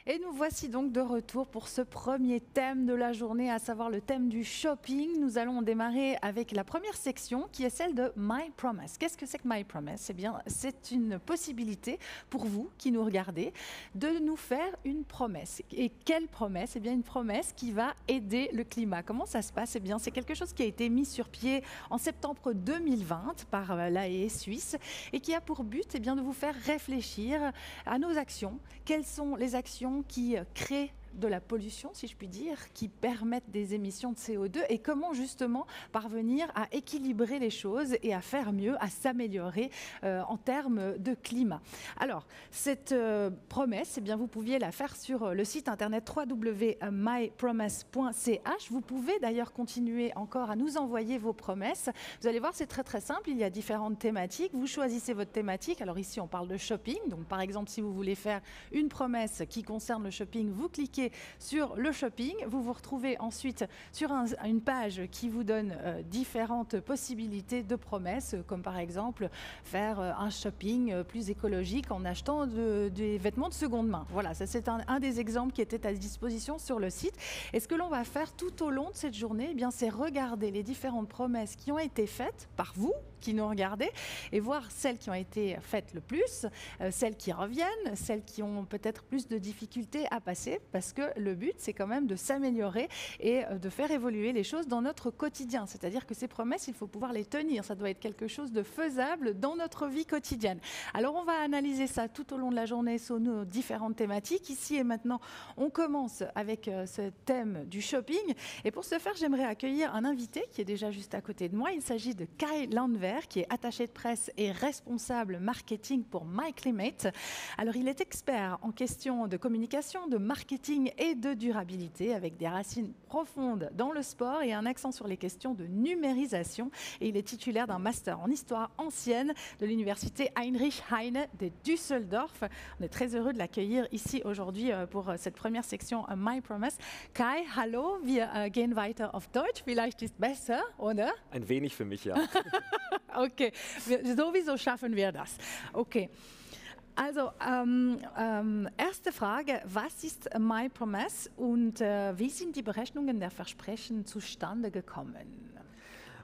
Et nous voici donc de retour pour ce premier thème de la journée, à savoir le thème du shopping. Nous allons démarrer avec la première section qui est celle de My Promise. Qu'est-ce que c'est que My Promise? Eh bien, c'est une possibilité pour vous qui nous regardez de nous faire une promesse. Et quelle promesse? Eh bien, une promesse qui va aider le climat. Comment ça se passe? Eh bien, c'est quelque chose qui a été mis sur pied en septembre 2020 par l'AE suisse et qui a pour but de vous faire réfléchir à nos actions. Quelles sont les actions qui créent de la pollution, si je puis dire, qui permettent des émissions de CO2 et comment justement parvenir à équilibrer les choses et à faire mieux, à s'améliorer en termes de climat. Alors, cette promesse, vous pouviez la faire sur le site internet www.mypromise.ch. Vous pouvez d'ailleurs continuer encore à nous envoyer vos promesses. Vous allez voir, c'est très très simple, il y a différentes thématiques. Vous choisissez votre thématique. Alors ici, on parle de shopping. Donc par exemple, si vous voulez faire une promesse qui concerne le shopping, vous cliquez sur le shopping, vous vous retrouvez ensuite sur une page qui vous donne différentes possibilités de promesses, comme par exemple faire un shopping plus écologique en achetant des vêtements de seconde main. Voilà, ça c'est un des exemples qui était à disposition sur le site. Et ce que l'on va faire tout au long de cette journée, c'est regarder les différentes promesses qui ont été faites par vous, qui nous regardez, et voir celles qui ont été faites le plus, celles qui reviennent, celles qui ont peut-être plus de difficultés à passer, parce que le but, c'est quand même de s'améliorer et de faire évoluer les choses dans notre quotidien. C'est-à-dire que ces promesses, il faut pouvoir les tenir. Ça doit être quelque chose de faisable dans notre vie quotidienne. Alors, on va analyser ça tout au long de la journée sur nos différentes thématiques. Ici et maintenant, on commence avec ce thème du shopping. Et pour ce faire, j'aimerais accueillir un invité qui est déjà juste à côté de moi. Il s'agit de Kai Landwehr, qui est attaché de presse et responsable marketing pour MyClimate. Alors, il est expert en questions de communication, de marketing et de durabilité, avec des racines profondes dans le sport et un accent sur les questions de numérisation. Et il est titulaire d'un master en histoire ancienne de l'université Heinrich Heine de Düsseldorf. On est très heureux de l'accueillir ici aujourd'hui pour cette première section My Promise. Kai, hallo, wir gehen weiter auf Deutsch. Vielleicht ist besser, oder? Ein wenig für mich, ja. Okay, sowieso schaffen wir das. Okay. Also, erste Frage, was ist My Promise und wie sind die Berechnungen der Versprechen zustande gekommen?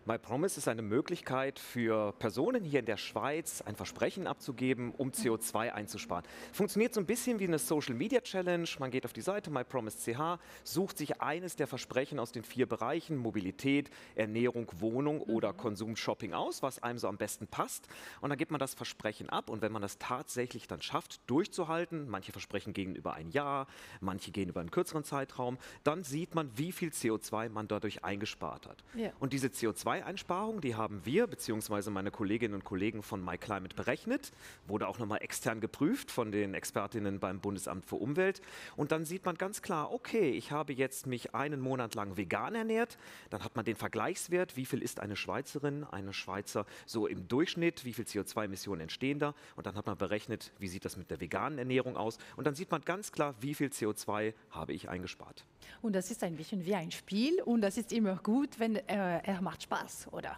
My Promise ist eine Möglichkeit für Personen hier in der Schweiz, ein Versprechen abzugeben, um CO2 einzusparen. Funktioniert so ein bisschen wie eine Social Media Challenge. Man geht auf die Seite mypromise.ch, sucht sich eines der Versprechen aus den 4 Bereichen, Mobilität, Ernährung, Wohnung oder Konsum, Shopping aus, was einem so am besten passt. Und dann gibt man das Versprechen ab. Und wenn man das tatsächlich dann schafft, durchzuhalten, manche Versprechen gehen über ein Jahr, manche gehen über einen kürzeren Zeitraum, dann sieht man, wie viel CO2 man dadurch eingespart hat. Yeah. Und diese CO2-Einsparung, die haben wir bzw. meine Kolleginnen und Kollegen von MyClimate berechnet, wurde auch nochmal extern geprüft von den Expertinnen beim Bundesamt für Umwelt. Und dann sieht man ganz klar, okay, ich habe jetzt mich einen Monat lang vegan ernährt, dann hat man den Vergleichswert, wie viel ist eine Schweizerin, eine Schweizer so im Durchschnitt, wie viel CO2-Emissionen entstehen da, und dann hat man berechnet, wie sieht das mit der veganen Ernährung aus, und dann sieht man ganz klar, wie viel CO2 habe ich eingespart. Und das ist ein bisschen wie ein Spiel und das ist immer gut, wenn er macht Spaß, oder?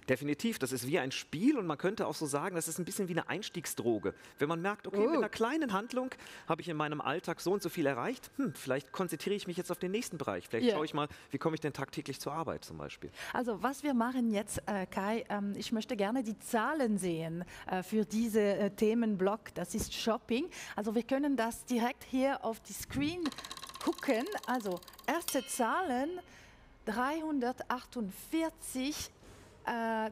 Definitiv, das ist wie ein Spiel und man könnte auch so sagen, das ist ein bisschen wie eine Einstiegsdroge. Wenn man merkt, okay, mit einer kleinen Handlung habe ich in meinem Alltag so und so viel erreicht, vielleicht konzentriere ich mich jetzt auf den nächsten Bereich. Vielleicht schaue ich mal, wie komme ich denn tagtäglich zur Arbeit zum Beispiel. Also was wir machen jetzt, Kai, ich möchte gerne die Zahlen sehen für diese Themenblock, das ist Shopping. Also wir können das direkt hier auf die Screen gucken. Also erste Zahlen, 348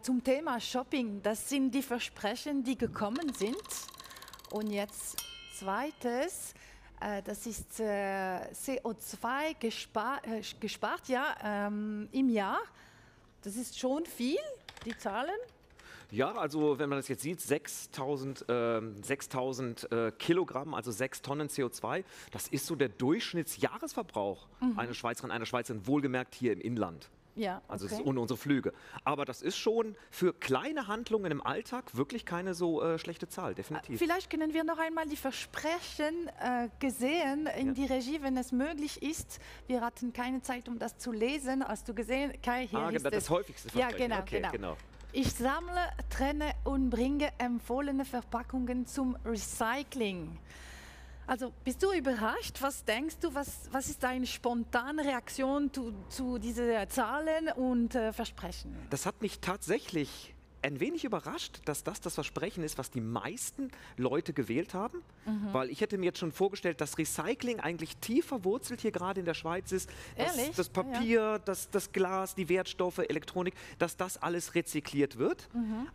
zum Thema Shopping. Das sind die Versprechen, die gekommen sind. Und jetzt zweites, das ist CO2 gespart im Jahr. Das ist schon viel, die Zahlen. Ja, also wenn man das jetzt sieht, 6000 Kilogramm, also 6 Tonnen CO2, das ist so der Durchschnittsjahresverbrauch einer Schweizerin, wohlgemerkt hier im Inland. Ja, also das ist ohne unsere Flüge. Aber das ist schon für kleine Handlungen im Alltag wirklich keine so schlechte Zahl, definitiv. Vielleicht können wir noch einmal die Versprechen gesehen in die Regie, wenn es möglich ist. Wir hatten keine Zeit, um das zu lesen. Hast du gesehen? Kai, hier ist das häufigste Versprechen. Ja, genau. Ich sammle, trenne und bringe empfohlene Verpackungen zum Recycling. Also bist du überrascht? Was denkst du, was ist deine spontane Reaktion zu diesen Zahlen und Versprechen? Das hat mich tatsächlich ein wenig überrascht, dass das Versprechen ist, was die meisten Leute gewählt haben. Weil ich hätte mir jetzt schon vorgestellt, dass Recycling eigentlich tief verwurzelt hier gerade in der Schweiz ist. Ehrlich? Das Papier, das Glas, die Wertstoffe, Elektronik, dass das alles rezykliert wird.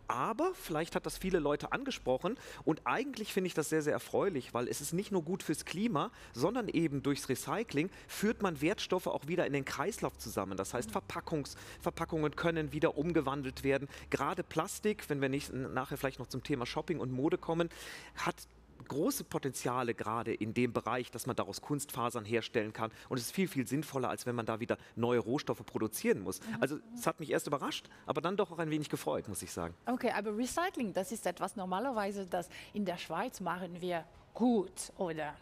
Aber vielleicht hat das viele Leute angesprochen. Und eigentlich finde ich das sehr, sehr erfreulich, weil es ist nicht nur gut fürs Klima, sondern eben durchs Recycling führt man Wertstoffe auch wieder in den Kreislauf zusammen. Das heißt, Verpackungen können wieder umgewandelt werden. Gerade Plastik, wenn wir nachher vielleicht noch zum Thema Shopping und Mode kommen, hat große Potenziale gerade in dem Bereich, dass man daraus Kunstfasern herstellen kann. Und es ist viel, viel sinnvoller, als wenn man da wieder neue Rohstoffe produzieren muss. Also es hat mich erst überrascht, aber dann doch auch ein wenig gefreut, muss ich sagen. Okay, aber Recycling, das ist etwas normalerweise, das in der Schweiz machen wir gut, oder?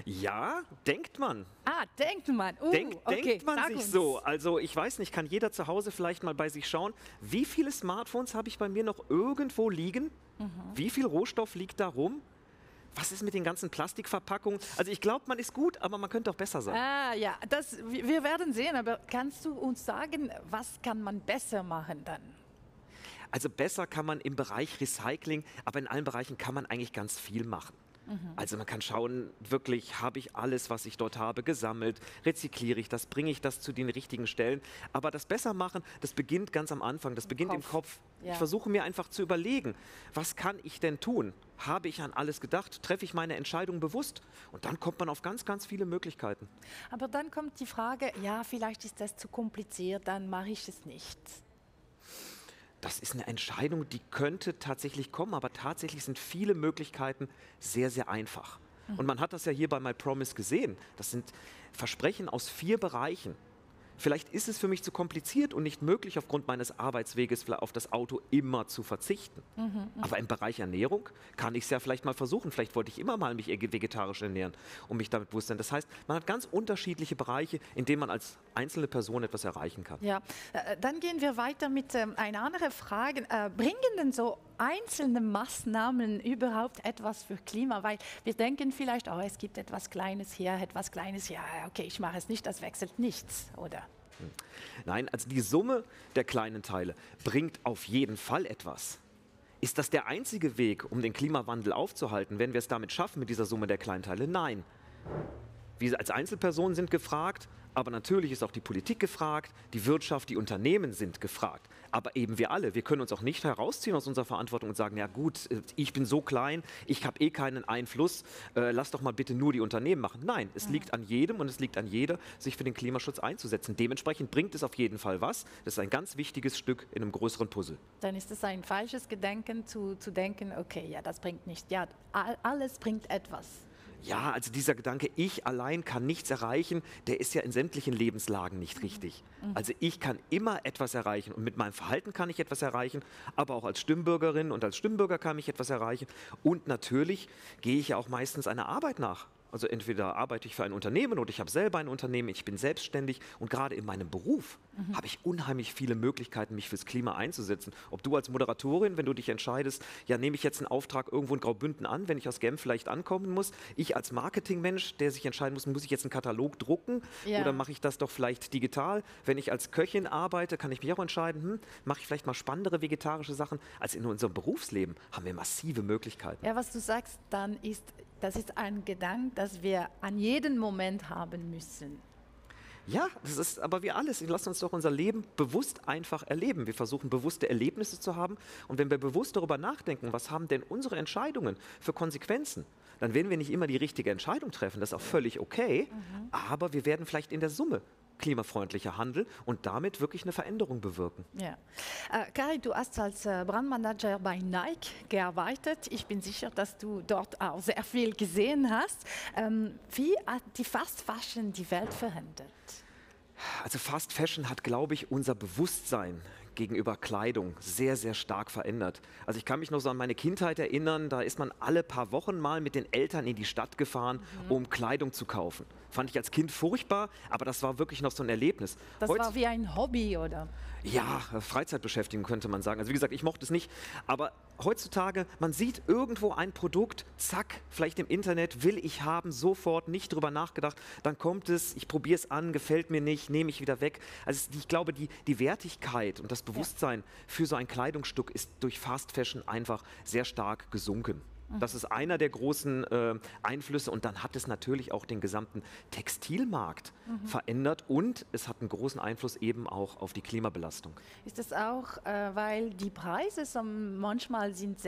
Ja, denkt man. Ah, denkt man. Denkt man sag sich uns. so. Also ich weiß nicht, kann jeder zu Hause vielleicht mal bei sich schauen, wie viele Smartphones habe ich bei mir noch irgendwo liegen? Wie viel Rohstoff liegt da rum? Was ist mit den ganzen Plastikverpackungen? Also ich glaube, man ist gut, aber man könnte auch besser sein. Ah ja, wir werden sehen, aber kannst du uns sagen, was kann man besser machen dann? Also besser kann man im Bereich Recycling, aber in allen Bereichen kann man eigentlich ganz viel machen. Also man kann schauen, wirklich habe ich alles, was ich dort habe, gesammelt, rezykliere ich das, bringe ich das zu den richtigen Stellen. Aber das Bessermachen, das beginnt ganz am Anfang, das beginnt im Kopf. Ja. Ich versuche mir einfach zu überlegen, was kann ich denn tun? Habe ich an alles gedacht? Treffe ich meine Entscheidung bewusst? Und dann kommt man auf ganz, ganz viele Möglichkeiten. Aber dann kommt die Frage, ja, vielleicht ist das zu kompliziert, dann mache ich es nicht. Das ist eine Entscheidung, die könnte tatsächlich kommen, aber tatsächlich sind viele Möglichkeiten sehr, sehr einfach. Und man hat das ja hier bei My Promise gesehen. Das sind Versprechen aus 4 Bereichen. Vielleicht ist es für mich zu kompliziert und nicht möglich, aufgrund meines Arbeitsweges auf das Auto immer zu verzichten. Aber im Bereich Ernährung kann ich es ja vielleicht mal versuchen. Vielleicht wollte ich immer mal mich vegetarisch ernähren und mich damit bewusst sein. Das heißt, man hat ganz unterschiedliche Bereiche, in denen man als einzelne Person etwas erreichen kann. Ja, dann gehen wir weiter mit einer anderen Frage. Bringen denn so einzelne Maßnahmen überhaupt etwas für Klima? Weil wir denken vielleicht, oh, es gibt etwas Kleines hier, etwas Kleines, ja, okay, ich mache es nicht, das wechselt nichts, oder? Nein, also die Summe der kleinen Teile bringt auf jeden Fall etwas. Ist das der einzige Weg, um den Klimawandel aufzuhalten, wenn wir es damit schaffen mit dieser Summe der kleinen Teile? Nein. Wir als Einzelpersonen sind gefragt, aber natürlich ist auch die Politik gefragt, die Wirtschaft, die Unternehmen sind gefragt. Aber eben wir alle, wir können uns auch nicht herausziehen aus unserer Verantwortung und sagen, ja gut, ich bin so klein, ich habe eh keinen Einfluss, lass doch mal bitte nur die Unternehmen machen. Nein, es liegt an jedem und es liegt an jeder, sich für den Klimaschutz einzusetzen. Dementsprechend bringt es auf jeden Fall was. Das ist ein ganz wichtiges Stück in einem größeren Puzzle. Dann ist es ein falsches Gedenken zu denken, okay, ja, das bringt nichts. Ja, alles bringt etwas. Ja, also dieser Gedanke, ich allein kann nichts erreichen, der ist ja in sämtlichen Lebenslagen nicht richtig. Also ich kann immer etwas erreichen und mit meinem Verhalten kann ich etwas erreichen, aber auch als Stimmbürgerin und als Stimmbürger kann ich etwas erreichen. Und natürlich gehe ich ja auch meistens einer Arbeit nach. Also entweder arbeite ich für ein Unternehmen oder ich habe selber ein Unternehmen, ich bin selbstständig und gerade in meinem Beruf habe ich unheimlich viele Möglichkeiten, mich fürs Klima einzusetzen. Ob du als Moderatorin, wenn du dich entscheidest, ja, nehme ich jetzt einen Auftrag irgendwo in Graubünden an, wenn ich aus Genf vielleicht ankommen muss. Ich als Marketingmensch, der sich entscheiden muss ich jetzt einen Katalog drucken oder mache ich das doch vielleicht digital? Wenn ich als Köchin arbeite, kann ich mich auch entscheiden, mache ich vielleicht mal spannendere vegetarische Sachen. Also in unserem Berufsleben haben wir massive Möglichkeiten. Ja, was du sagst, dann ist, das ist ein Gedanke, das wir an jedem Moment haben müssen. Ja, das ist aber wie alles. Wir lassen uns doch unser Leben bewusst einfach erleben. Wir versuchen bewusste Erlebnisse zu haben. Und wenn wir bewusst darüber nachdenken, was haben denn unsere Entscheidungen für Konsequenzen, dann werden wir nicht immer die richtige Entscheidung treffen. Das ist auch völlig okay. Aber wir werden vielleicht in der Summe klimafreundlicher handeln und damit wirklich eine Veränderung bewirken. Ja. Kari, du hast als Brandmanager bei Nike gearbeitet. Ich bin sicher, dass du dort auch sehr viel gesehen hast. Wie hat die Fast Fashion die Welt verändert? Also Fast Fashion hat, glaube ich, unser Bewusstsein gegenüber Kleidung sehr, sehr stark verändert. Also ich kann mich noch so an meine Kindheit erinnern, da ist man alle paar Wochen mal mit den Eltern in die Stadt gefahren, um Kleidung zu kaufen. Fand ich als Kind furchtbar, aber das war wirklich noch so ein Erlebnis. Das war wie ein Hobby, oder? Ja, Freizeitbeschäftigung könnte man sagen. Also wie gesagt, ich mochte es nicht, aber heutzutage, man sieht irgendwo ein Produkt, zack, vielleicht im Internet, will ich haben, sofort, nicht drüber nachgedacht, dann kommt es, ich probiere es an, gefällt mir nicht, nehme ich wieder weg. Also ich glaube, die Wertigkeit und das Bewusstsein für so ein Kleidungsstück ist durch Fast Fashion einfach sehr stark gesunken. Das ist einer der großen Einflüsse und dann hat es natürlich auch den gesamten Textilmarkt verändert und es hat einen großen Einfluss eben auch auf die Klimabelastung. Ist das auch, weil die Preise manchmal sind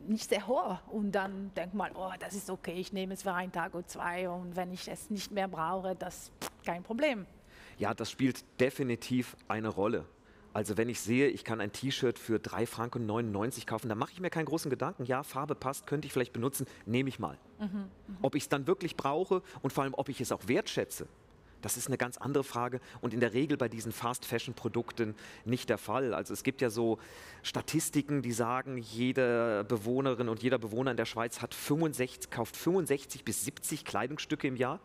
nicht sehr hoch und dann denkt man, oh, das ist okay, ich nehme es für einen Tag oder zwei und wenn ich es nicht mehr brauche, das ist kein Problem. Ja, das spielt definitiv eine Rolle. Also wenn ich sehe, ich kann ein T-Shirt für 3,99 Franken kaufen, dann mache ich mir keinen großen Gedanken. Ja, Farbe passt, könnte ich vielleicht benutzen, nehme ich mal. Ob ich es dann wirklich brauche und vor allem, ob ich es auch wertschätze, das ist eine ganz andere Frage und in der Regel bei diesen Fast-Fashion-Produkten nicht der Fall. Also es gibt ja so Statistiken, die sagen, jede Bewohnerin und jeder Bewohner in der Schweiz kauft 65 bis 70 Kleidungsstücke im Jahr.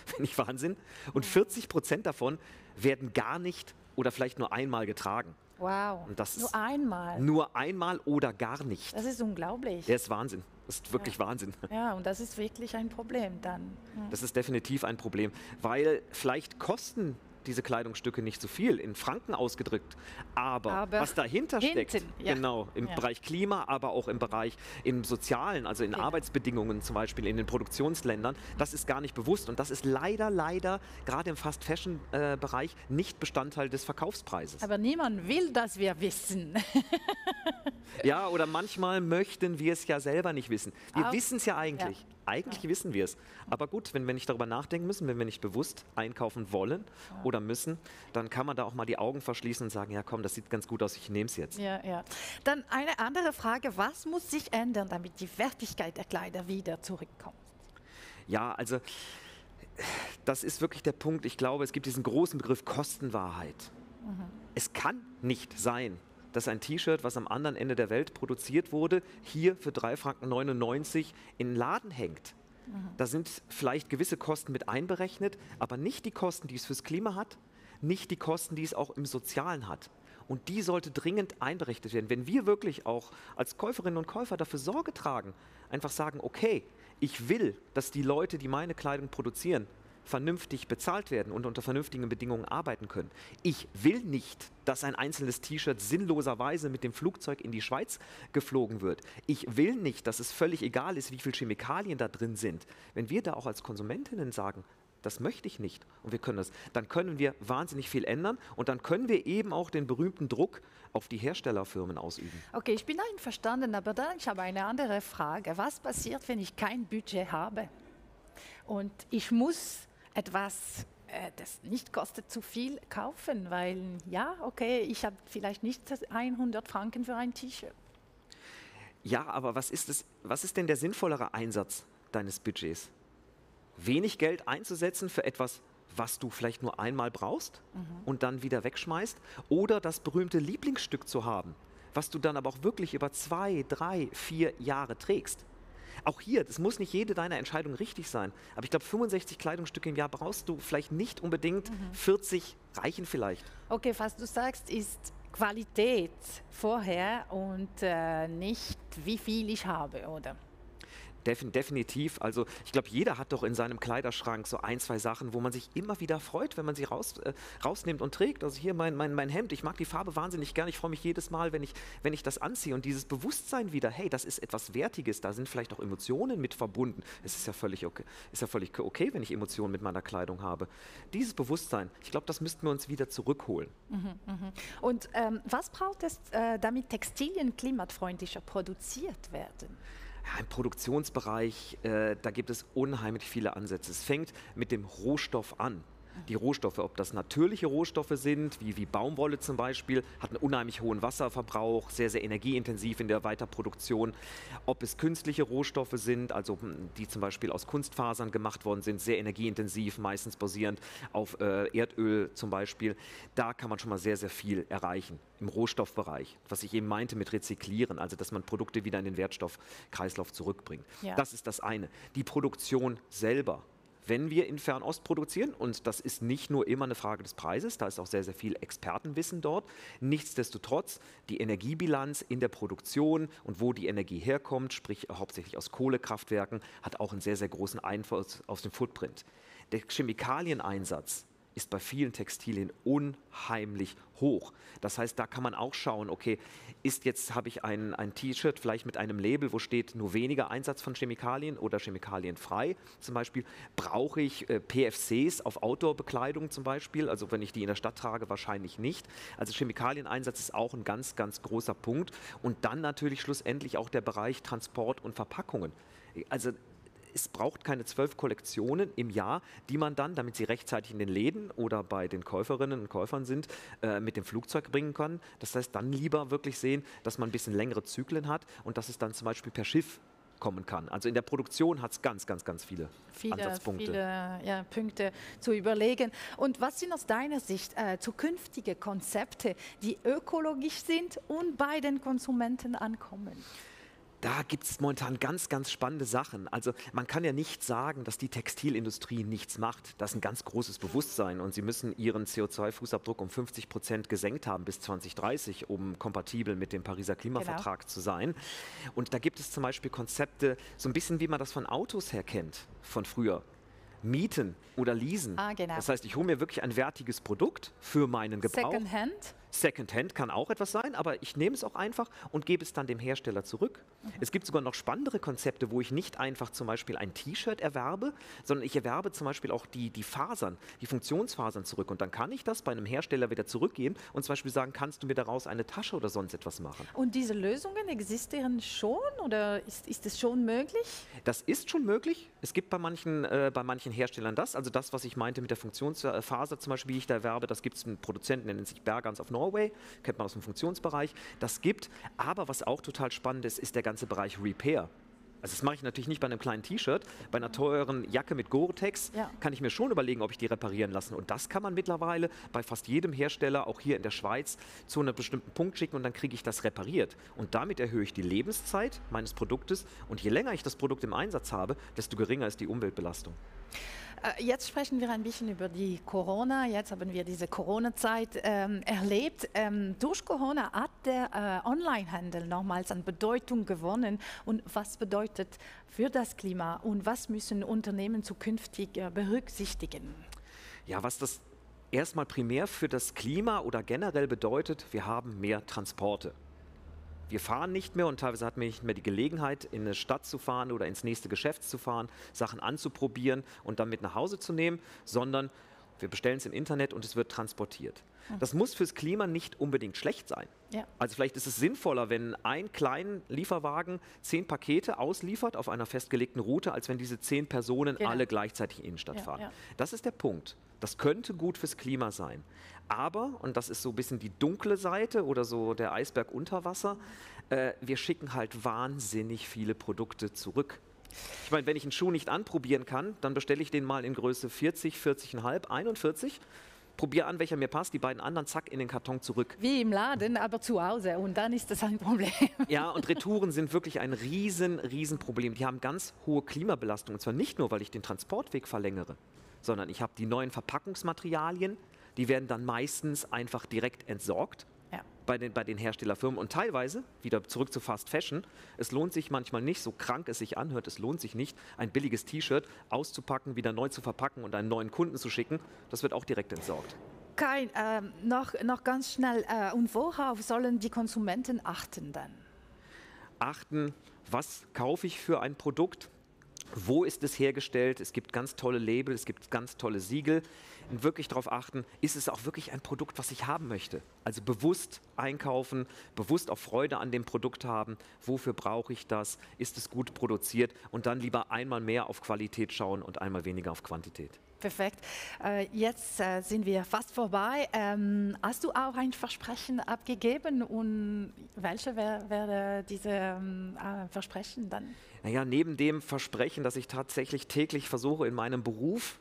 Finde ich Wahnsinn. Und 40% davon werden gar nicht oder vielleicht nur einmal getragen. Wow, Und das nur einmal. Nur einmal oder gar nicht. Das ist unglaublich. Der ist Wahnsinn. Das ist wirklich Wahnsinn. Ja, und das ist wirklich ein Problem dann. Das ist definitiv ein Problem, weil vielleicht kosten diese Kleidungsstücke nicht so viel, in Franken ausgedrückt, aber was dahinter steckt, genau, im Bereich Klima, aber auch im Sozialen, also in Arbeitsbedingungen zum Beispiel in den Produktionsländern, das ist gar nicht bewusst und das ist leider gerade im Fast-Fashion-Bereich nicht Bestandteil des Verkaufspreises. Aber niemand will, dass wir wissen. Ja, oder manchmal möchten wir es ja selber nicht wissen. Wir wissen es ja eigentlich. Ja. Eigentlich wissen wir es. Aber gut, wenn wir nicht darüber nachdenken müssen, wenn wir nicht bewusst einkaufen wollen oder müssen, dann kann man da auch mal die Augen verschließen und sagen, ja komm, das sieht ganz gut aus, ich nehme es jetzt. Ja. Dann eine andere Frage, was muss sich ändern, damit die Wertigkeit der Kleider wieder zurückkommt? Ja, also das ist wirklich der Punkt. Ich glaube, es gibt diesen großen Begriff Kostenwahrheit. Es kann nicht sein, dass ein T-Shirt, was am anderen Ende der Welt produziert wurde, hier für 3,99 Franken in den Laden hängt. Da sind vielleicht gewisse Kosten mit einberechnet, aber nicht die Kosten, die es fürs Klima hat, nicht die Kosten, die es auch im Sozialen hat. Und die sollte dringend einberechnet werden. Wenn wir wirklich auch als Käuferinnen und Käufer dafür Sorge tragen, einfach sagen, okay, ich will, dass die Leute, die meine Kleidung produzieren, vernünftig bezahlt werden und unter vernünftigen Bedingungen arbeiten können. Ich will nicht, dass ein einzelnes T-Shirt sinnloserweise mit dem Flugzeug in die Schweiz geflogen wird. Ich will nicht, dass es völlig egal ist, wie viele Chemikalien da drin sind. Wenn wir da auch als Konsumentinnen sagen, das möchte ich nicht und wir können das, dann können wir wahnsinnig viel ändern und dann können wir eben auch den berühmten Druck auf die Herstellerfirmen ausüben. Okay, ich bin einverstanden, aber dann ich habe eine andere Frage. Was passiert, wenn ich kein Budget habe und ich muss etwas, das nicht kostet zu viel, kaufen, weil ja, okay, ich habe vielleicht nicht 100 Franken für ein T-Shirt. Ja, aber was ist denn der sinnvollere Einsatz deines Budgets? Wenig Geld einzusetzen für etwas, was du vielleicht nur einmal brauchst und dann wieder wegschmeißt, oder das berühmte Lieblingsstück zu haben, was du dann aber auch wirklich über 2, 3, 4 Jahre trägst. Auch hier, das muss nicht jede deiner Entscheidungen richtig sein, aber ich glaube, 65 Kleidungsstücke im Jahr brauchst du vielleicht nicht unbedingt, 40 reichen vielleicht. Okay, was du sagst, ist Qualität vorher und nicht wie viel ich habe, oder? Definitiv. Also ich glaube, jeder hat doch in seinem Kleiderschrank so ein, zwei Sachen, wo man sich immer wieder freut, wenn man sie rausnimmt und trägt. Also hier mein Hemd, ich mag die Farbe wahnsinnig gern. Ich freue mich jedes Mal, wenn ich das anziehe. Und dieses Bewusstsein wieder, hey, das ist etwas Wertiges, da sind vielleicht auch Emotionen mit verbunden. Es ist ja völlig okay, wenn ich Emotionen mit meiner Kleidung habe. Dieses Bewusstsein, ich glaube, das müssten wir uns wieder zurückholen. Und was braucht es, damit Textilien klimafreundlicher produziert werden? Ja, im Produktionsbereich, da gibt es unheimlich viele Ansätze. Es fängt mit dem Rohstoff an. Die Rohstoffe, ob das natürliche Rohstoffe sind, wie Baumwolle zum Beispiel, hat einen unheimlich hohen Wasserverbrauch, sehr, sehr energieintensiv in der Weiterproduktion. Ob es künstliche Rohstoffe sind, also die zum Beispiel aus Kunstfasern gemacht worden sind, sehr energieintensiv, meistens basierend auf Erdöl zum Beispiel. Da kann man schon mal sehr, sehr viel erreichen im Rohstoffbereich, was ich eben meinte mit Rezyklieren, also dass man Produkte wieder in den Wertstoffkreislauf zurückbringt. Ja. Das ist das eine. Die Produktion selber. Wenn wir in Fernost produzieren, und das ist nicht nur immer eine Frage des Preises, da ist auch sehr, sehr viel Expertenwissen dort, nichtsdestotrotz die Energiebilanz in der Produktion und wo die Energie herkommt, sprich hauptsächlich aus Kohlekraftwerken, hat auch einen sehr, sehr großen Einfluss auf den Footprint. Der Chemikalieneinsatz ist bei vielen Textilien unheimlich hoch. Das heißt, da kann man auch schauen, okay, habe ich ein T-Shirt vielleicht mit einem Label, wo steht nur weniger Einsatz von Chemikalien oder chemikalienfrei zum Beispiel. Brauche ich PFCs auf Outdoor-Bekleidung zum Beispiel? Also wenn ich die in der Stadt trage, wahrscheinlich nicht. Also Chemikalieneinsatz ist auch ein ganz, ganz großer Punkt. Und dann natürlich schlussendlich auch der Bereich Transport und Verpackungen. Also es braucht keine 12 Kollektionen im Jahr, die man dann, damit sie rechtzeitig in den Läden oder bei den Käuferinnen und Käufern sind, mit dem Flugzeug bringen kann. Das heißt, dann lieber wirklich sehen, dass man ein bisschen längere Zyklen hat und dass es dann zum Beispiel per Schiff kommen kann. Also in der Produktion hat es ganz, ganz, ganz viele Ansatzpunkte. Viele Punkte zu überlegen. Und was sind aus deiner Sicht zukünftige Konzepte, die ökologisch sind und bei den Konsumenten ankommen? Da gibt es momentan ganz, ganz spannende Sachen. Also man kann ja nicht sagen, dass die Textilindustrie nichts macht. Das ist ein ganz großes Bewusstsein und sie müssen ihren CO2-Fußabdruck um 50% gesenkt haben bis 2030, um kompatibel mit dem Pariser Klimavertrag zu sein. Und da gibt es zum Beispiel Konzepte, so ein bisschen wie man das von Autos her kennt, von früher. Mieten oder leasen. Genau. Das heißt, ich hole mir wirklich ein wertiges Produkt für meinen Gebrauch. Secondhand? Secondhand kann auch etwas sein, aber ich nehme es auch einfach und gebe es dann dem Hersteller zurück. Es gibt sogar noch spannendere Konzepte, wo ich nicht einfach zum Beispiel ein T-Shirt erwerbe, sondern ich erwerbe zum Beispiel auch die Fasern, die Funktionsfasern zurück. Und dann kann ich das bei einem Hersteller wieder zurückgeben und zum Beispiel sagen, kannst du mir daraus eine Tasche oder sonst etwas machen. Und diese Lösungen existieren schon oder ist es schon möglich? Das ist schon möglich. Es gibt bei manchen Herstellern das. Also das, was ich meinte mit der Funktionsfaser zum Beispiel, die ich da erwerbe, das gibt es einen Produzenten, der nennt sich Bergans of Norway, kennt man aus dem Funktionsbereich. Das gibt, aber was auch total spannend ist, ist der ganze Bereich Repair. Also das mache ich natürlich nicht bei einem kleinen T-Shirt, bei einer teuren Jacke mit Gore-Tex kann ich mir schon überlegen, ob ich die reparieren lasse. Und das kann man mittlerweile bei fast jedem Hersteller, auch hier in der Schweiz, zu einem bestimmten Punkt schicken und dann kriege ich das repariert. Und damit erhöhe ich die Lebenszeit meines Produktes und je länger ich das Produkt im Einsatz habe, desto geringer ist die Umweltbelastung. Jetzt sprechen wir ein bisschen über die Corona. Jetzt haben wir diese Corona-Zeit erlebt. Durch Corona hat der Onlinehandel nochmals an Bedeutung gewonnen. Und was bedeutet für das Klima und was müssen Unternehmen zukünftig berücksichtigen? Ja, was das erstmal primär für das Klima oder generell bedeutet, wir haben mehr Transporte. Wir fahren nicht mehr und teilweise hat man nicht mehr die Gelegenheit, in eine Stadt zu fahren oder ins nächste Geschäft zu fahren, Sachen anzuprobieren und dann mit nach Hause zu nehmen, sondern wir bestellen es im Internet und es wird transportiert. Das muss fürs Klima nicht unbedingt schlecht sein. Ja. Also vielleicht ist es sinnvoller, wenn ein kleiner Lieferwagen 10 Pakete ausliefert auf einer festgelegten Route, als wenn diese 10 Personen alle gleichzeitig in die Innenstadt fahren. Ja. Das ist der Punkt. Das könnte gut fürs Klima sein. Aber, und das ist so ein bisschen die dunkle Seite oder so der Eisberg unter Wasser, wir schicken halt wahnsinnig viele Produkte zurück. Ich meine, wenn ich einen Schuh nicht anprobieren kann, dann bestelle ich den mal in Größe 40, 40,5, 41. Probiere an, welcher mir passt, die beiden anderen, zack, in den Karton zurück. Wie im Laden, aber zu Hause und dann ist das ein Problem. Ja, und Retouren sind wirklich ein riesen Problem. Die haben ganz hohe Klimabelastung und zwar nicht nur, weil ich den Transportweg verlängere, sondern ich habe die neuen Verpackungsmaterialien, die werden dann meistens einfach direkt entsorgt bei den Herstellerfirmen und teilweise, wieder zurück zu Fast Fashion, es lohnt sich manchmal nicht, so krank es sich anhört, es lohnt sich nicht, ein billiges T-Shirt auszupacken, wieder neu zu verpacken und einen neuen Kunden zu schicken, das wird auch direkt entsorgt. Kai, noch ganz schnell, und worauf sollen die Konsumenten achten dann? Achten, was kaufe ich für ein Produkt? Wo ist es hergestellt? Es gibt ganz tolle Label, es gibt ganz tolle Siegel. Und wirklich darauf achten, ist es auch wirklich ein Produkt, was ich haben möchte? Also bewusst einkaufen, bewusst auch Freude an dem Produkt haben. Wofür brauche ich das? Ist es gut produziert? Und dann lieber einmal mehr auf Qualität schauen und einmal weniger auf Quantität. Perfekt. Jetzt sind wir fast vorbei. Hast du auch ein Versprechen abgegeben und welche wäre diese Versprechen dann? Naja, neben dem Versprechen, dass ich tatsächlich täglich versuche, in meinem Beruf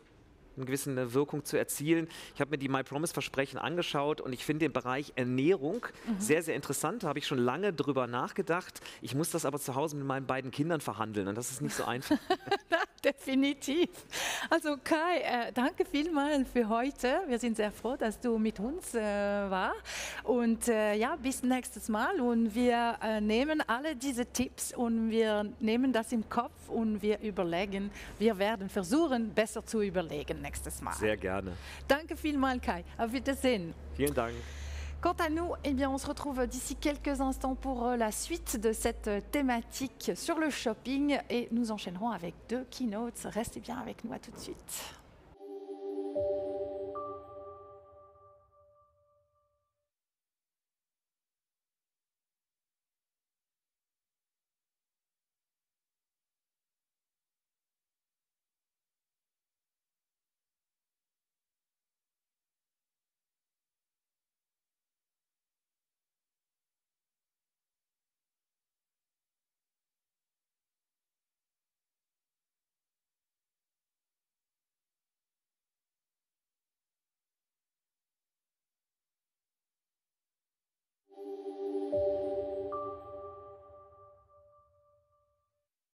eine gewisse Wirkung zu erzielen. Ich habe mir die My Promise Versprechen angeschaut und ich finde den Bereich Ernährung sehr, sehr interessant. Da habe ich schon lange drüber nachgedacht. Ich muss das aber zu Hause mit meinen beiden Kindern verhandeln und das ist nicht so einfach. Definitiv. Also Kai, danke vielmals für heute. Wir sind sehr froh, dass du mit uns warst. Und ja, bis nächstes Mal. Und wir nehmen alle diese Tipps und wir nehmen das im Kopf und wir überlegen, wir werden versuchen, besser zu überlegen nächstes Mal. Sehr gerne. Danke vielmals, Kai. Auf Wiedersehen. Vielen Dank. Quant à nous, eh bien, on se retrouve d'ici quelques instants pour la suite de cette thématique sur le shopping et nous enchaînerons avec 2 keynotes. Restez bien avec nous, à tout de suite.